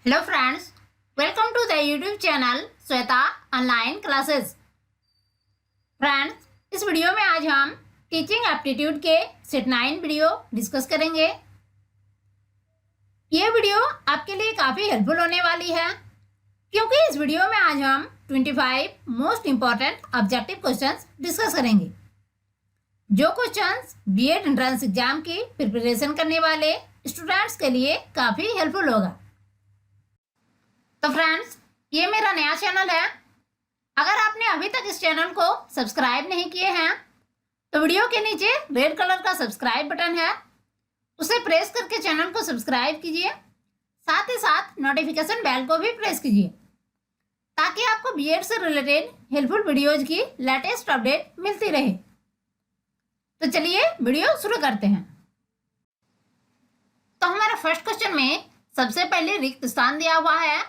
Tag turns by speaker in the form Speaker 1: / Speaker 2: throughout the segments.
Speaker 1: Hello friends, welcome to the YouTube channel Shweta online classes. Friends, इस video में आज हम टीचिंग एप्टीट्यूड के सेट 9 वीडियो डिस्कस करेंगे। ये वीडियो आपके लिए काफ़ी हेल्पफुल होने वाली है क्योंकि इस वीडियो में आज हम 25 most important objective questions discuss करेंगे, जो क्वेश्चंस बीएड एंट्रेंस एग्जाम की प्रिपरेशन करने वाले स्टूडेंट्स के लिए काफ़ी हेल्पफुल होगा। तो फ्रेंड्स, ये मेरा नया चैनल है। अगर आपने अभी तक इस चैनल को सब्सक्राइब नहीं किए हैं तो वीडियो के नीचे रेड कलर का सब्सक्राइब बटन है, उसे प्रेस करके चैनल को सब्सक्राइब कीजिए। साथ ही साथ नोटिफिकेशन बेल को भी प्रेस कीजिए ताकि आपको बीएड से रिलेटेड हेल्पफुल वीडियोज की लेटेस्ट अपडेट मिलती रहे। तो चलिए वीडियो शुरू करते हैं। तो हमारा फर्स्ट क्वेश्चन में सबसे पहले रिक्त स्थान दिया हुआ है,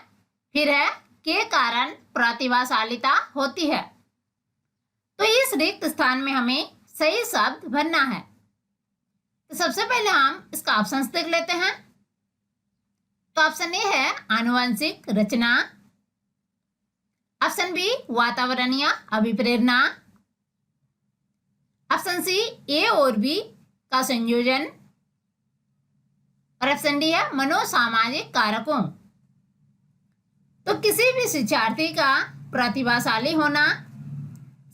Speaker 1: फिर है के कारण प्रतिभाशालिता होती है। तो इस रिक्त स्थान में हमें सही शब्द भरना है। तो सबसे पहले हम इसका ऑप्शन देख लेते हैं। तो ऑप्शन ए है आनुवंशिक रचना, ऑप्शन बी वातावरणीय अभिप्रेरणा, ऑप्शन सी ए और बी का संयोजन, और ऑप्शन डी है मनोसामाजिक कारकों। तो किसी भी शिक्षार्थी का प्रतिभाशाली होना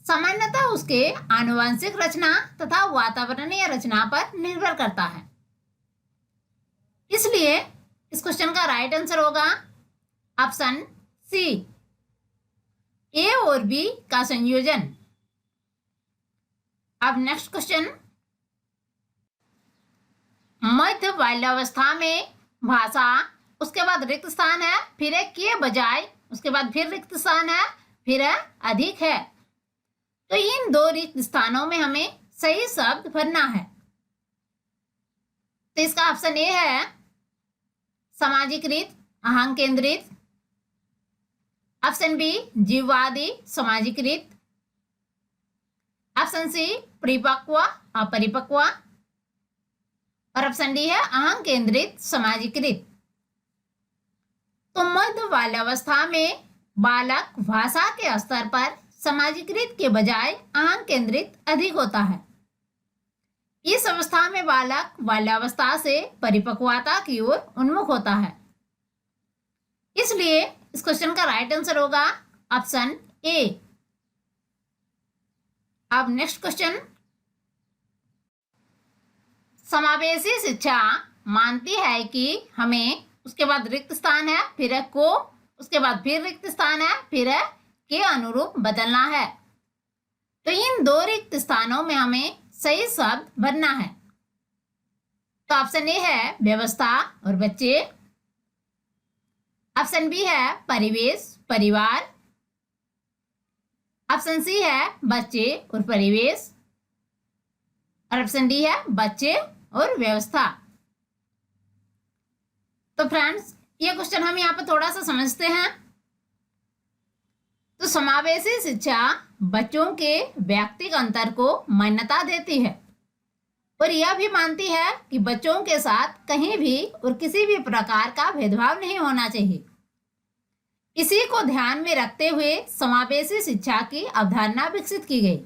Speaker 1: सामान्यतः उसके आनुवंशिक रचना तथा वातावरणीय रचना पर निर्भर करता है। इसलिए इस क्वेश्चन का राइट आंसर होगा ऑप्शन सी, ए और बी का संयोजन। अब नेक्स्ट क्वेश्चन, मध्य बाल्यावस्था में भाषा, उसके बाद रिक्त स्थान है, फिर है के बजाय, उसके बाद फिर रिक्त स्थान है, फिर है अधिक है। तो इन दो रिक्त स्थानों में हमें सही शब्द भरना है। तो इसका ऑप्शन ए है सामाजिकृत अहं केंद्रित, ऑप्शन बी जीववादी सामाजिकृत, ऑप्शन सी परिपक्व अपरिपक्व, और ऑप्शन डी है अहं केंद्रित सामाजिकृत। तो मध्य बाल्यावस्था में बालक भाषा के स्तर पर सामाजिकृत के बजाय अहं केंद्रित अधिक होता है। इस अवस्था में बालक बाल्यावस्था से परिपक्वता की ओर उन्मुख होता है। इसलिए इस क्वेश्चन का राइट आंसर होगा ऑप्शन ए। अब नेक्स्ट क्वेश्चन, समावेशी शिक्षा मानती है कि हमें, उसके बाद रिक्त स्थान है, फिर है को, उसके बाद फिर रिक्त स्थान है, फिर है के अनुरूप बदलना है। तो इन दो रिक्त स्थानों में हमें सही शब्द भरना है। तो ऑप्शन ए है व्यवस्था और बच्चे, ऑप्शन बी है परिवेश परिवार, ऑप्शन सी है बच्चे और परिवेश, और ऑप्शन डी है बच्चे और व्यवस्था। तो फ्रेंड्स, ये क्वेश्चन हम यहाँ पर थोड़ा सा समझते हैं। तो समावेशी शिक्षा बच्चों के व्यक्तिगत अंतर को मान्यता देती है और यह भी मानती है कि बच्चों के साथ कहीं भी और किसी भी प्रकार का भेदभाव नहीं होना चाहिए। इसी को ध्यान में रखते हुए समावेशी शिक्षा की अवधारणा विकसित की गई।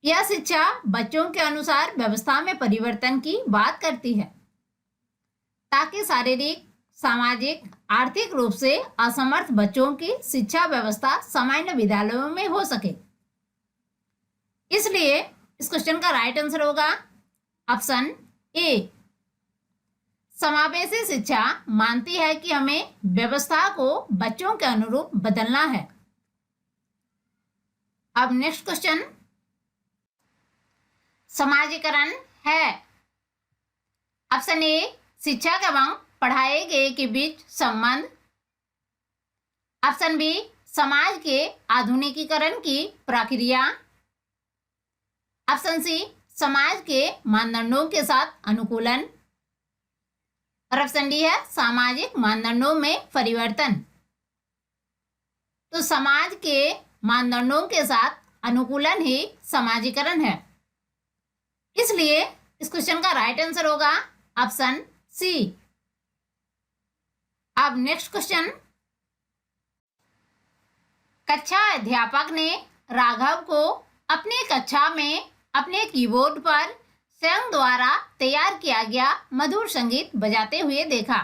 Speaker 1: यह शिक्षा बच्चों के अनुसार व्यवस्था में परिवर्तन की बात करती है ताकि शारीरिक, सामाजिक, आर्थिक रूप से असमर्थ बच्चों की शिक्षा व्यवस्था सामान्य विद्यालयों में हो सके। इसलिए इस क्वेश्चन का राइट आंसर होगा ऑप्शन ए। समावेशी शिक्षा मानती है कि हमें व्यवस्था को बच्चों के अनुरूप बदलना है। अब नेक्स्ट क्वेश्चन, समाजीकरण है। ऑप्शन ए शिक्षक एवं पढ़ाए गए के बीच संबंध, ऑप्शन बी समाज के आधुनिकीकरण की प्रक्रिया, ऑप्शन सी समाज के मानदंडों के साथ अनुकूलन, और ऑप्शन डी है सामाजिक मानदंडों में परिवर्तन। तो समाज के मानदंडों के साथ अनुकूलन ही समाजीकरण है। इसलिए इस क्वेश्चन का राइट आंसर होगा ऑप्शन सी। अब अब नेक्स्ट क्वेश्चन, कक्षा अध्यापक ने राघव को अपनी कक्षा में अपने कीबोर्ड पर स्वयं द्वारा तैयार किया गया मधुर संगीत बजाते हुए देखा।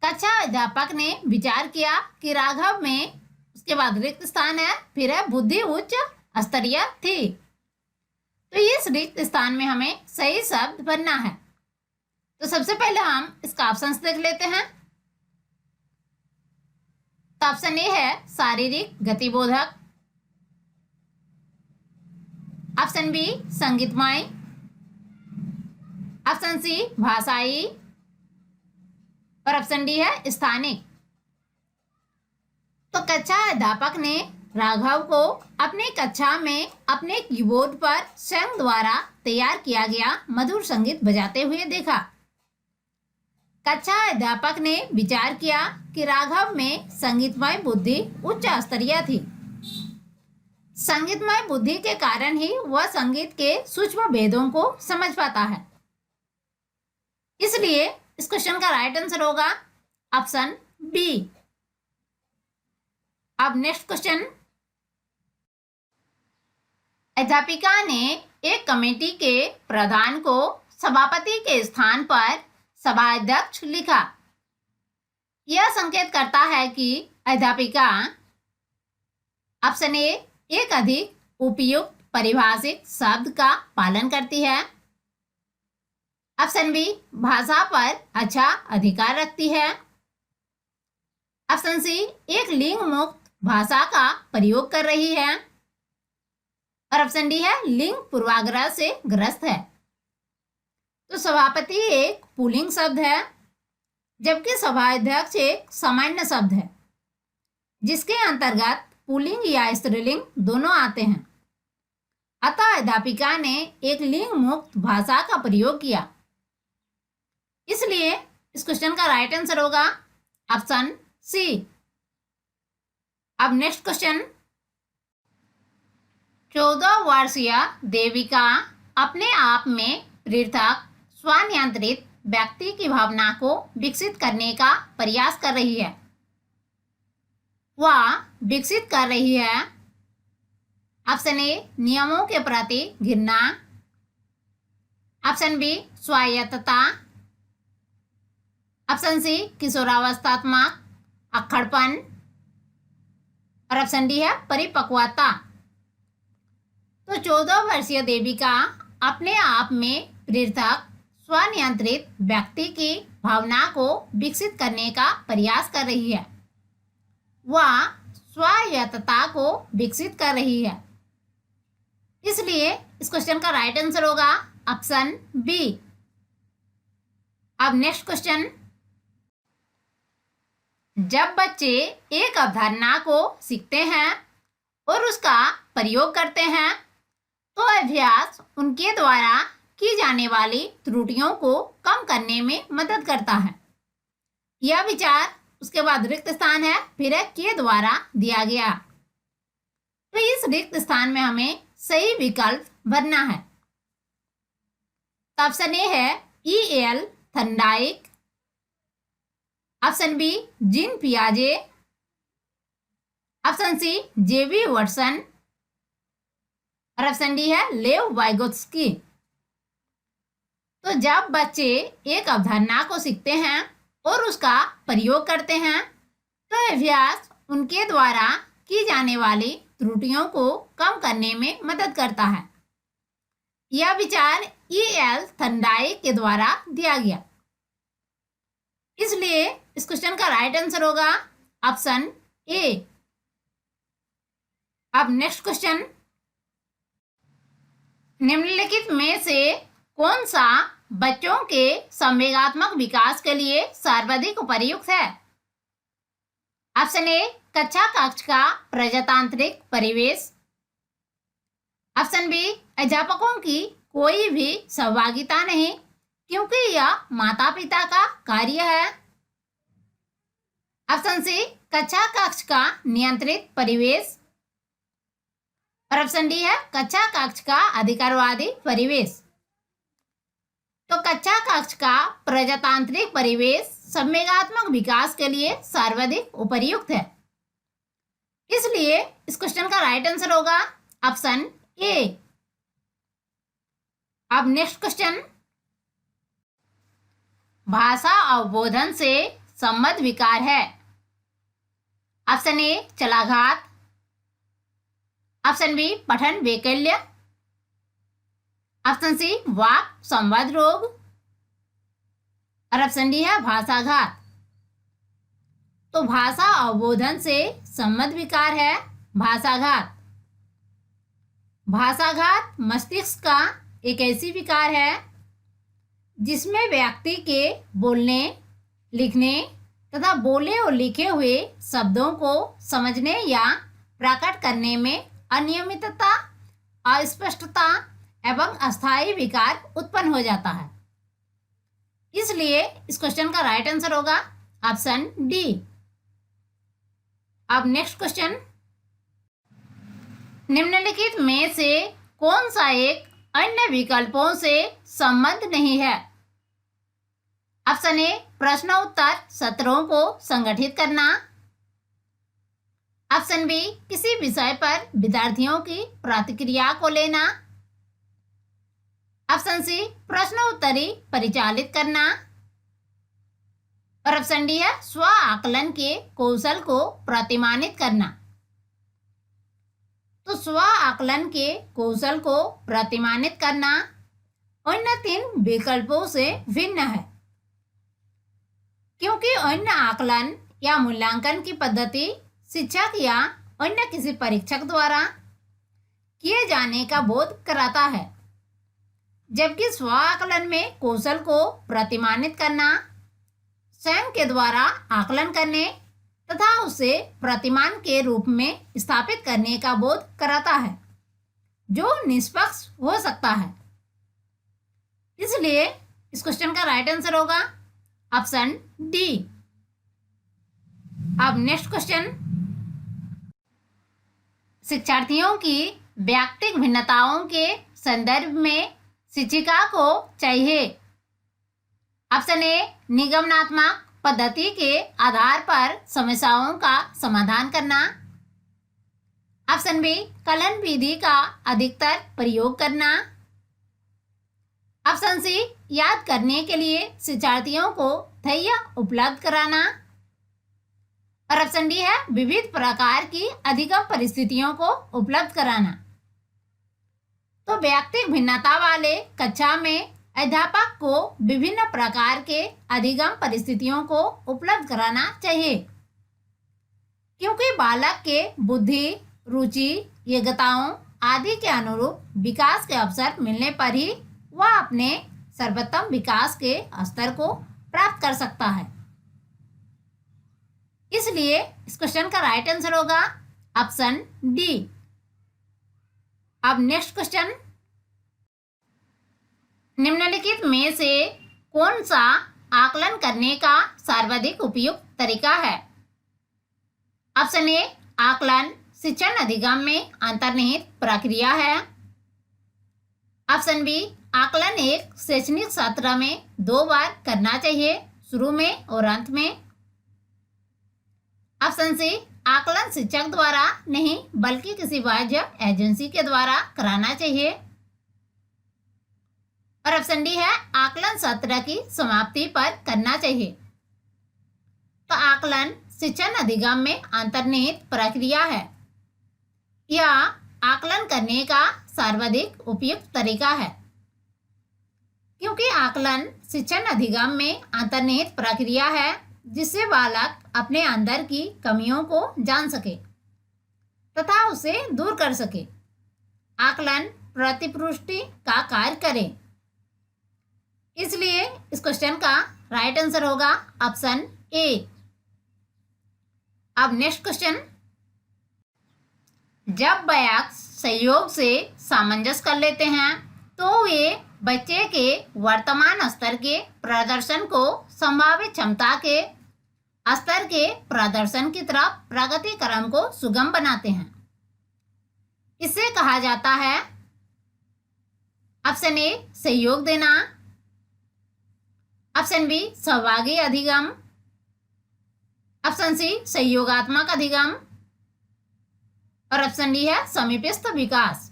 Speaker 1: कक्षा अध्यापक ने विचार किया कि राघव में, उसके बाद रिक्त स्थान है, फिर है बुद्धि उच्च स्तरीय थी। तो इस रिक्त स्थान में हमें सही शब्द भरना है। तो सबसे पहले हम इसका ऑप्शन देख लेते हैं। तो ऑप्शन ए है शारीरिक गतिबोधक, ऑप्शन बी संगीतमय, ऑप्शन सी भाषाई और ऑप्शन डी है स्थानिक। तो कक्षा अध्यापक ने राघव को अपनी कक्षा में अपने कीबोर्ड पर स्वयं द्वारा तैयार किया गया मधुर संगीत बजाते हुए देखा। कक्षा अध्यापक ने विचार किया कि राघव में संगीतमय बुद्धि उच्च स्तरीय थी। संगीतमय बुद्धि के कारण ही वह संगीत के सूक्ष्म भेदों को समझ पाता है। इसलिए इस क्वेश्चन का राइट आंसर होगा ऑप्शन बी। अब नेक्स्ट क्वेश्चन, अध्यापिका ने एक कमेटी के प्रधान को सभापति के स्थान पर सभाध्यक्ष लिखा। यह संकेत करता है कि अध्यापिका ऑप्शन ए एक अधिक उपयुक्त परिभाषित शब्द का पालन करती है, ऑप्शन बी भाषा पर अच्छा अधिकार रखती है, ऑप्शन सी एक लिंग मुक्त भाषा का प्रयोग कर रही है और ऑप्शन डी है लिंग पूर्वाग्रह से ग्रस्त है। तो सभापति एक पुल्लिंग शब्द है, जबकि सभाध्यक्ष एक सामान्य शब्द है जिसके अंतर्गत पुल्लिंग या स्त्रीलिंग दोनों आते हैं। अतः अध्यापिका ने एक लिंग मुक्त भाषा का प्रयोग किया। इसलिए इस क्वेश्चन का राइट आंसर होगा ऑप्शन सी। अब नेक्स्ट क्वेश्चन, 14 वर्षीय देविका अपने आप में पृथक स्वनियंत्रित व्यक्ति की भावना को विकसित करने का प्रयास कर रही है। वह विकसित कर रही है ऑप्शन ए नियमों के प्रति घृणा, ऑप्शन बी स्वायत्तता, ऑप्शन सी किशोरावस्थात्मक अक्खड़पन और ऑप्शन डी है परिपक्वता। तो 14 वर्षीय देविका अपने आप में पृथक स्वनियंत्रित व्यक्ति की भावना को विकसित करने का प्रयास कर रही है। वह स्वायत्तता को विकसित कर रही है। इसलिए इस क्वेश्चन का राइट आंसर होगा ऑप्शन बी। अब नेक्स्ट क्वेश्चन, जब बच्चे एक अवधारणा को सीखते हैं और उसका प्रयोग करते हैं तो अभ्यास उनके द्वारा की जाने वाली त्रुटियों को कम करने में मदद करता है। यह विचार, उसके बाद रिक्त स्थान है, फिर है के द्वारा दिया गया। तो इस रिक्त स्थान में हमें सही विकल्प भरना है। तो ऑप्शन ए है E.L. Thorndike, option B Jean पियाजे, ऑप्शन सी J.B. वाटसन और ऑप्शन डी है लेव वाइगोत्स्की। तो जब बच्चे एक अवधारणा को सीखते हैं और उसका प्रयोग करते हैं तो अभ्यास उनके द्वारा की जाने वाली त्रुटियों को कम करने में मदद करता है। यह विचार E.L. थर्नडाइक के द्वारा दिया गया। इसलिए इस क्वेश्चन का राइट आंसर होगा ऑप्शन ए। अब नेक्स्ट क्वेश्चन, निम्नलिखित में से कौन सा बच्चों के संवेगात्मक विकास के लिए सर्वाधिक उपयुक्त है? ऑप्शन ए कक्षा कक्ष का प्रजातांत्रिक परिवेश, ऑप्शन बी अध्यापकों की कोई भी सहभागिता नहीं क्योंकि यह माता पिता का कार्य है, ऑप्शन सी कक्षा कक्ष का नियंत्रित परिवेश और ऑप्शन डी है कक्षा कक्ष का अधिकारवादी परिवेश। तो कक्षा कक्ष का प्रजातांत्रिक परिवेश संवेगात्मक विकास के लिए सर्वाधिक उपयुक्त है। इसलिए इस क्वेश्चन का राइट आंसर होगा ऑप्शन ए। अब नेक्स्ट क्वेश्चन, भाषा अवबोधन से संबद्ध विकार है। ऑप्शन ए चलाघात, ऑप्शन बी पठन वैकल्य, ऑप्शन सी वाक संवाद रोग और ऑप्शन डी है भाषाघात। तो भाषा अवबोधन से संबद्ध विकार है भाषाघात। भाषाघात मस्तिष्क का एक ऐसी विकार है जिसमें व्यक्ति के बोलने, लिखने तथा बोले और लिखे हुए शब्दों को समझने या प्रकट करने में अनियमितता, अस्पष्टता एवं अस्थायी विकार उत्पन्न हो जाता है। इसलिए इस क्वेश्चन का राइट आंसर होगा ऑप्शन डी। अब नेक्स्ट क्वेश्चन, निम्नलिखित में से कौन सा एक अन्य विकल्पों से संबद्ध नहीं है। ऑप्शन ए प्रश्न उत्तर सत्रों को संगठित करना, ऑप्शन बी किसी विषय पर विद्यार्थियों की प्रतिक्रिया को लेना, ऑप्शन सी प्रश्नोत्तरी परिचालित करना और ऑप्शन डी है स्व आकलन के कौशल को प्रतिमानित करना। तो स्व आकलन के कौशल को प्रतिमानित करना अन्य तीन विकल्पों से भिन्न है, क्योंकि अन्य आकलन या मूल्यांकन की पद्धति शिक्षक या अन्य किसी परीक्षक द्वारा किए जाने का बोध कराता है, जबकि स्व आकलन में कौशल को प्रतिमानित करना स्वयं के द्वारा आकलन करने तथा उसे प्रतिमान के रूप में स्थापित करने का बोध कराता है, जो निष्पक्ष हो सकता है। इसलिए इस क्वेश्चन का राइट आंसर होगा ऑप्शन डी। अब नेक्स्ट क्वेश्चन, शिक्षार्थियों की व्यक्तिगत भिन्नताओं के संदर्भ में शिक्षिका को चाहिए। ऑप्शन ए निगमनात्मक पद्धति के आधार पर समस्याओं का समाधान करना, ऑप्शन बी कलन विधि का अधिकतर प्रयोग करना, ऑप्शन सी याद करने के लिए शिक्षार्थियों को धैर्य उपलब्ध कराना और ऑप्शन डी है विविध प्रकार की अधिगम परिस्थितियों को उपलब्ध कराना। तो व्यक्तिगत भिन्नता वाले कक्षा में अध्यापक को विभिन्न प्रकार के अधिगम परिस्थितियों को उपलब्ध कराना चाहिए, क्योंकि बालक के बुद्धि, रुचि, योग्यताओं आदि के अनुरूप विकास के अवसर मिलने पर ही वह अपने सर्वोत्तम विकास के स्तर को प्राप्त कर सकता है। इसलिए इस क्वेश्चन का राइट आंसर होगा ऑप्शन डी। अब नेक्स्ट क्वेश्चन, निम्नलिखित में से कौन सा आकलन करने का सर्वाधिक उपयुक्त तरीका है। ऑप्शन ए आकलन शिक्षण अधिगम में अंतर्निहित प्रक्रिया है, ऑप्शन बी आकलन एक शैक्षणिक सत्र में 2 बार करना चाहिए, शुरू में और अंत में, ऑप्शन सी आकलन शिक्षक द्वारा नहीं बल्कि किसी बाह्य एजेंसी के द्वारा कराना चाहिए और ऑप्शन डी है आकलन सत्र की समाप्ति पर करना चाहिए। तो आकलन शिक्षण अधिगम में अंतर्निहित प्रक्रिया है। यह आकलन करने का सर्वाधिक उपयुक्त तरीका है, क्योंकि आकलन शिक्षण अधिगम में अंतर्निहित प्रक्रिया है जिससे बालक अपने अंदर की कमियों को जान सके तथा उसे दूर कर सके। आकलन प्रतिपुष्टि का कार्य करे। इसलिए इस क्वेश्चन का राइट आंसर होगा ऑप्शन ए। अब नेक्स्ट क्वेश्चन, जब वयस्क सहयोग से सामंजस्य कर लेते हैं तो वे बच्चे के वर्तमान स्तर के प्रदर्शन को संभावित क्षमता के स्तर के प्रदर्शन की तरफ प्रगति क्रम को सुगम बनाते हैं। इसे कहा जाता है ऑप्शन ए सहयोग देना, ऑप्शन बी सहभागी अधिगम, ऑप्शन सी सहयोगात्मक अधिगम और ऑप्शन डी है समीपस्थ विकास।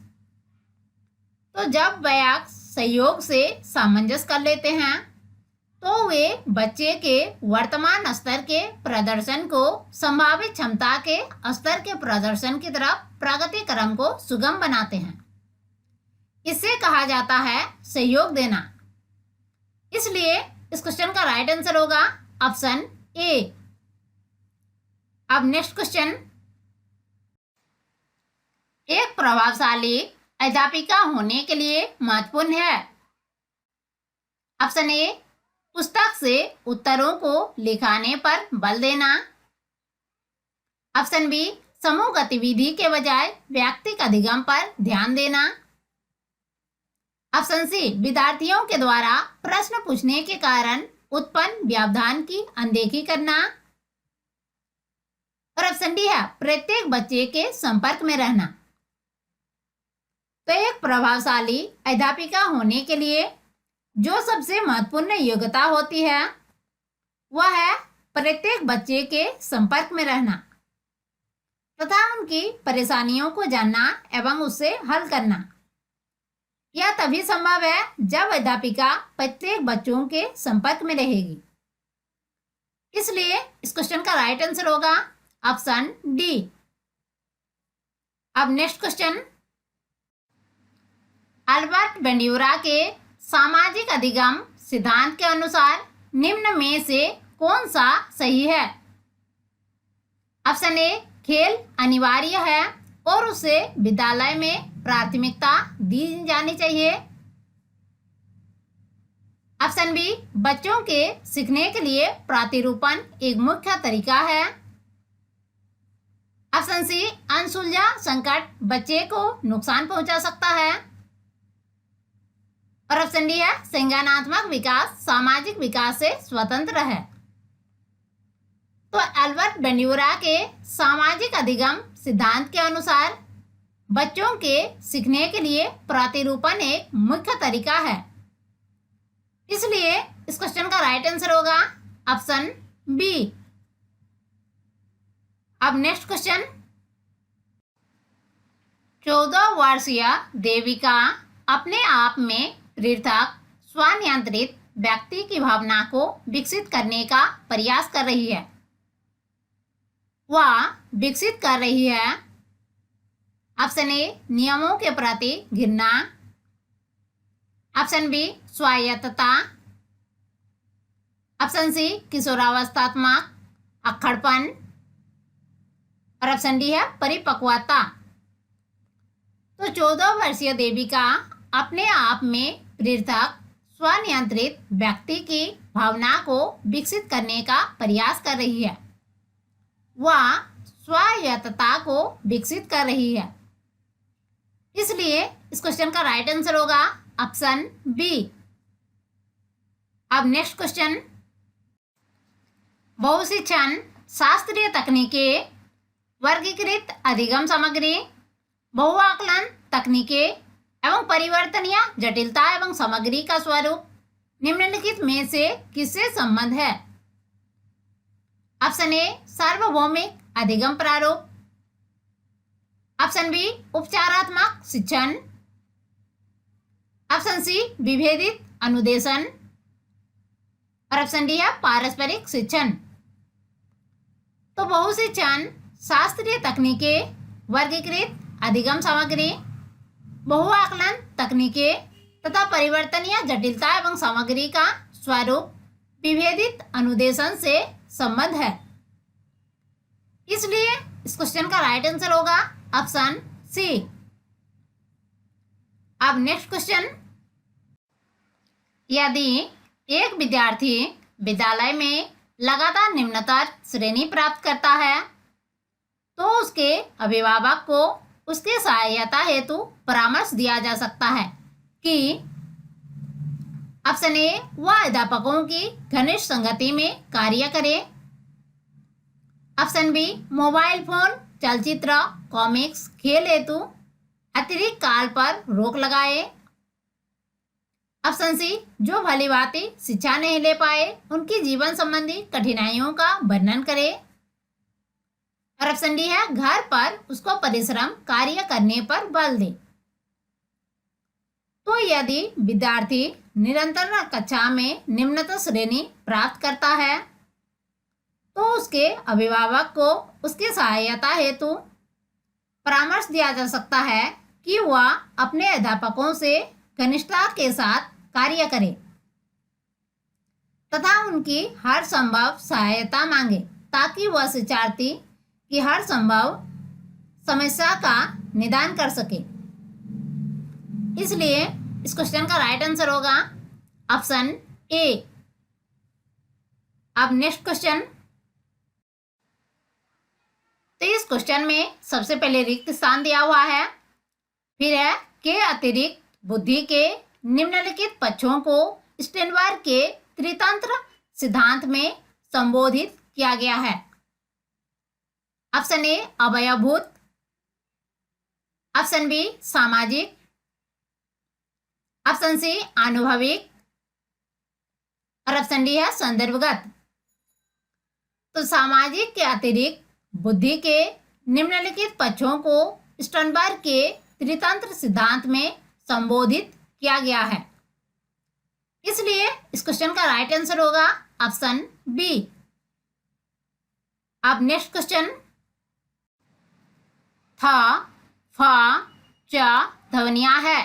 Speaker 1: तो जब वयस्क सहयोग से सामंजस्य कर लेते हैं तो वे बच्चे के वर्तमान स्तर के प्रदर्शन को संभावित क्षमता के स्तर के प्रदर्शन की तरफ प्रगति क्रम को सुगम बनाते हैं। इसे कहा जाता है सहयोग देना। इसलिए इस क्वेश्चन का राइट आंसर होगा ऑप्शन ए। अब नेक्स्ट क्वेश्चन, एक प्रभावशाली अध्यापिका होने के लिए महत्वपूर्ण है। ऑप्शन ए पुस्तक से उत्तरों को लिखाने पर बल देना। ऑप्शन बी समूह गतिविधि के बजाय व्यक्तिगत अधिगम पर ध्यान देना। ऑप्शन सी विद्यार्थियों के द्वारा प्रश्न पूछने के कारण उत्पन्न व्यवधान की अनदेखी करना। और ऑप्शन डी है प्रत्येक बच्चे के संपर्क में रहना। तो एक प्रभावशाली अध्यापिका होने के लिए जो सबसे महत्वपूर्ण योग्यता होती है वह है प्रत्येक बच्चे के संपर्क में रहना तथा उनकी परेशानियों को जानना एवं उसे हल करना। यह तभी संभव है जब अध्यापिका प्रत्येक बच्चों के संपर्क में रहेगी। इसलिए इस क्वेश्चन का राइट आंसर होगा ऑप्शन डी। अब नेक्स्ट क्वेश्चन, अल्बर्ट बंड्यूरा के सामाजिक अधिगम सिद्धांत के अनुसार निम्न में से कौन सा सही है। ऑप्शन ए खेल अनिवार्य है और उसे विद्यालय में प्राथमिकता दी जानी चाहिए। ऑप्शन बी बच्चों के सीखने के लिए प्रतिरूपण एक मुख्य तरीका है। ऑप्शन सी अनसुलझा संकट बच्चे को नुकसान पहुंचा सकता है। और ऑप्शन डी है संज्ञानात्मक विकास सामाजिक विकास से स्वतंत्र है। तो अल्बर्ट बंड्यूरा के सामाजिक अधिगम सिद्धांत के अनुसार बच्चों के सीखने के लिए प्रतिरूपण एक मुख्य तरीका है। इसलिए इस क्वेश्चन का राइट आंसर होगा ऑप्शन बी। अब नेक्स्ट क्वेश्चन, 14 वर्षीय देविका अपने आप में पृथक स्वनियंत्रित व्यक्ति की भावना को विकसित करने का प्रयास कर रही है। वह विकसित कर रही है ऑप्शन ए नियमों के प्रति घृणा। ऑप्शन बी स्वायत्तता। ऑप्शन सी किशोरावस्थात्मक अक्खड़पन। और ऑप्शन डी है परिपक्वता। तो 14 वर्षीय देविका अपने आप में पृथक स्वनियंत्रित व्यक्ति की भावना को विकसित करने का प्रयास कर रही है। वह स्वायत्तता को विकसित कर रही है। इसलिए इस क्वेश्चन का राइट आंसर होगा ऑप्शन बी। अब नेक्स्ट क्वेश्चन, बहुशिक्षण शास्त्रीय तकनीकें, वर्गीकृत अधिगम सामग्री, बहुआकलन तकनीकें एवं परिवर्तनीय जटिलता एवं सामग्री का स्वरूप निम्नलिखित में से किससे संबंध है। ऑप्शन ए सार्वभौमिक अधिगम प्रारूप। ऑप्शन बी उपचारात्मक शिक्षण। ऑप्शन सी विभेदित अनुदेशन। और ऑप्शन डी है पारस्परिक शिक्षण। तो बहुशिक्षण शास्त्रीय तकनीकें, वर्गीकृत अधिगम सामग्री, बहुआकलन तकनीकें तथा परिवर्तनीय जटिलता एवं सामग्री का स्वरूप विभेदित अनुदेशन से संबंध है। इसलिए इस क्वेश्चन का राइट आंसर होगा ऑप्शन सी। अब नेक्स्ट क्वेश्चन, यदि एक विद्यार्थी विद्यालय में लगातार निम्नतर श्रेणी प्राप्त करता है तो उसके अभिभावक को उसकी सहायता हेतु परामर्श दिया जा सकता है कि ऑप्शन ए वह अध्यापकों की घनिष्ठ संगति में कार्य करे। ऑप्शन बी मोबाइल फोन, चलचित्र, कॉमिक्स, खेल हेतु अतिरिक्त काल पर रोक लगाए। ऑप्शन सी जो भली भांति शिक्षा नहीं ले पाए उनकी जीवन संबंधी कठिनाइयों का वर्णन करे। और ऑप्शन डी है घर पर उसको परिश्रम कार्य करने पर बल दे। तो यदि विद्यार्थी निरंतर कक्षा में निम्नतम श्रेणी प्राप्त करता है तो उसके अभिभावक को उसकी सहायता हेतु परामर्श दिया जा सकता है कि वह अपने अध्यापकों से घनिष्ठता के साथ कार्य करे तथा उनकी हर संभव सहायता मांगे ताकि वह शिक्षार्थी की हर संभव समस्या का निदान कर सके। इसलिए इस क्वेश्चन का राइट आंसर होगा ऑप्शन ए। अब नेक्स्ट क्वेश्चन। तो इस क्वेश्चन में सबसे पहले रिक्त स्थान दिया हुआ है, फिर है के अतिरिक्त बुद्धि के निम्नलिखित पक्षों को स्टेनबर्ग के त्रितंत्र सिद्धांत में संबोधित किया गया है। ऑप्शन ए अवयवभूत, ऑप्शन बी सामाजिक, ऑप्शन सी आनुभविक और ऑप्शन डी है संदर्भगत। तो सामाजिक के अतिरिक्त बुद्धि के निम्नलिखित पक्षों को स्टेनबर्ग के त्रितंत्र सिद्धांत में संबोधित किया गया है। इसलिए इस क्वेश्चन का राइट आंसर होगा ऑप्शन बी। अब नेक्स्ट क्वेश्चन। थ, फ, च ध्वनियां है।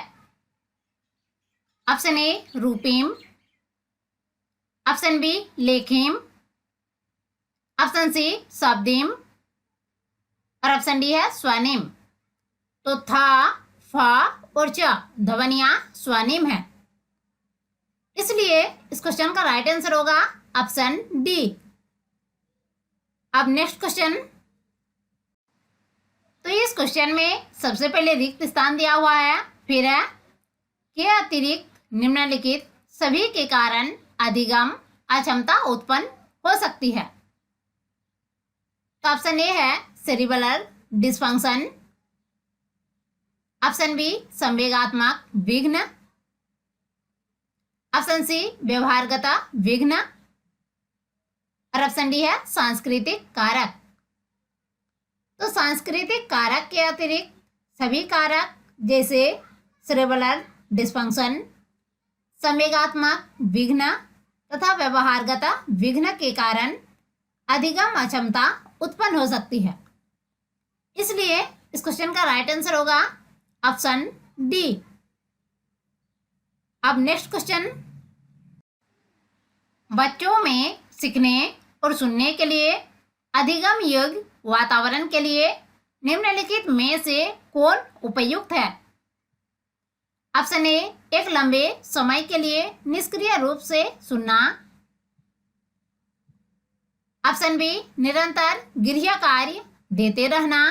Speaker 1: ऑप्शन ए रूपीम, ऑप्शन बी लेखीम, ऑप्शन सी शब्दीम और ऑप्शन डी है स्वनिम। तो थ, फ और च ध्वनियां स्वनिम है। इसलिए इस क्वेश्चन का राइट आंसर होगा ऑप्शन डी। अब नेक्स्ट क्वेश्चन। तो इस क्वेश्चन में सबसे पहले रिक्त स्थान दिया हुआ है, फिर है के अतिरिक्त निम्नलिखित सभी के कारण अधिगम अक्षमता उत्पन्न हो सकती है। तो ऑप्शन ए है सेरिब्रल डिस्फंक्शन, ऑप्शन बी संवेगात्मक विघ्न, ऑप्शन सी व्यवहारगत विघ्न और ऑप्शन डी है सांस्कृतिक कारक। तो सांस्कृतिक कारक के अतिरिक्त सभी कारक जैसे सेरिब्रल डिस्फंक्शन, संवेगात्मक विघ्न तथा व्यवहारगत विघ्न के कारण अधिगम अक्षमता उत्पन्न हो सकती है। इसलिए इस क्वेश्चन का राइट आंसर होगा ऑप्शन डी। अब नेक्स्ट क्वेश्चन। बच्चों में सीखने और सुनने के लिए अधिगम योग्य वातावरण के लिए निम्नलिखित में से कौन उपयुक्त है। ऑप्शन ए एक लंबे समय के लिए निष्क्रिय रूप से सुनना, ऑप्शन बी निरंतर गृह कार्य देते रहना,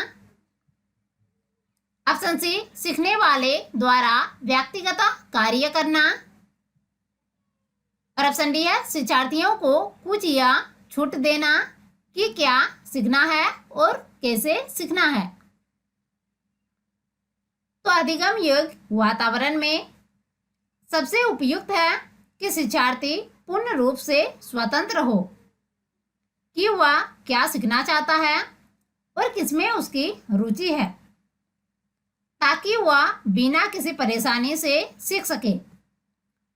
Speaker 1: ऑप्शन सी सीखने वाले द्वारा व्यक्तिगत कार्य करना और ऑप्शन डी है शिक्षार्थियों को कुछ या छूट देना कि क्या सीखना है और कैसे सीखना है। तो अधिगम योग्य वातावरण में सबसे उपयुक्त है कि शिक्षार्थी पूर्ण रूप से स्वतंत्र हो कि वह क्या सीखना चाहता है और किसमें उसकी रुचि है, ताकि वह बिना किसी परेशानी से सीख सके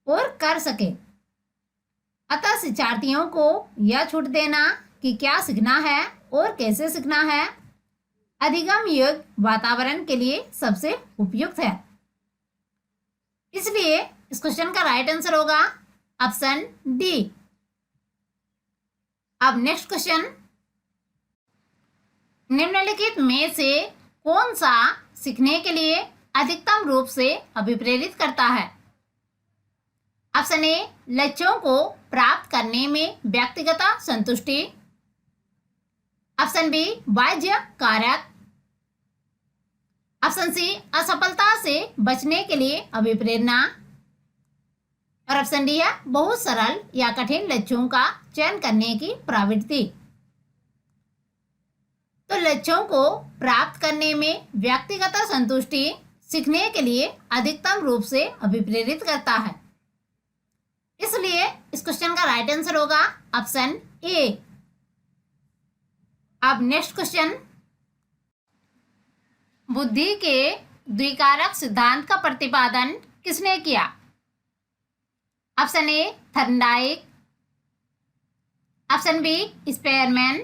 Speaker 1: और कर सके। अतः शिक्षार्थियों को यह छूट देना कि क्या सीखना है और कैसे सीखना है अधिगम योग्य वातावरण के लिए सबसे उपयुक्त है। इसलिए इस क्वेश्चन का राइट आंसर होगा ऑप्शन डी। अब नेक्स्ट क्वेश्चन। निम्नलिखित में से कौन सा सीखने के लिए अधिकतम रूप से अभिप्रेरित करता है। ऑप्शन ए लक्ष्यों को प्राप्त करने में व्यक्तिगत संतुष्टि, ऑप्शन बी बाह्य कारक, ऑप्शन सी असफलता से बचने के लिए अभिप्रेरणा और ऑप्शन डी है बहुत सरल या कठिन लक्ष्यों का चयन करने की प्रवृत्ति। तो लक्ष्यों को प्राप्त करने में व्यक्तिगत संतुष्टि सीखने के लिए अधिकतम रूप से अभिप्रेरित करता है। इसलिए इस क्वेश्चन का राइट आंसर होगा ऑप्शन ए। अब नेक्स्ट क्वेश्चन। बुद्धि के द्विकारक सिद्धांत का प्रतिपादन किसने किया? Option A Thorndike, option B Spearman,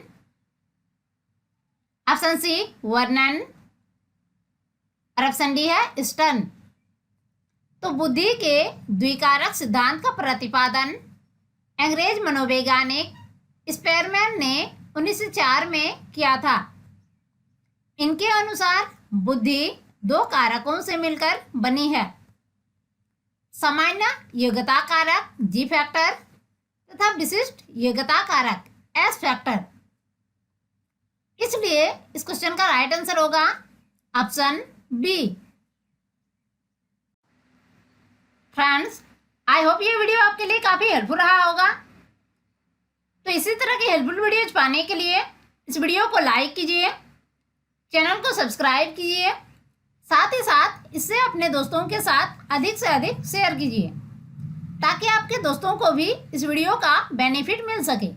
Speaker 1: option C Vernon और ऑप्शन डी है स्टर्न। तो बुद्धि के द्विकारक सिद्धांत का प्रतिपादन अंग्रेज मनोवैज्ञानिक स्पेयरमैन ने 1904 में किया था। इनके अनुसार बुद्धि दो कारकों से मिलकर बनी है, सामान्य योग्यता कारक जी फैक्टर तथा विशिष्ट योग्यता कारक एस फैक्टर। इसलिए इस क्वेश्चन का राइट आंसर होगा option B. Friends, I hope ये वीडियो आपके लिए काफ़ी हेल्पफुल रहा होगा। तो इसी तरह की हेल्पफुल वीडियोज पाने के लिए इस वीडियो को लाइक कीजिए, चैनल को सब्सक्राइब कीजिए, साथ ही साथ इससे अपने दोस्तों के साथ अधिक से अधिक शेयर कीजिए ताकि आपके दोस्तों को भी इस वीडियो का बेनिफिट मिल सके।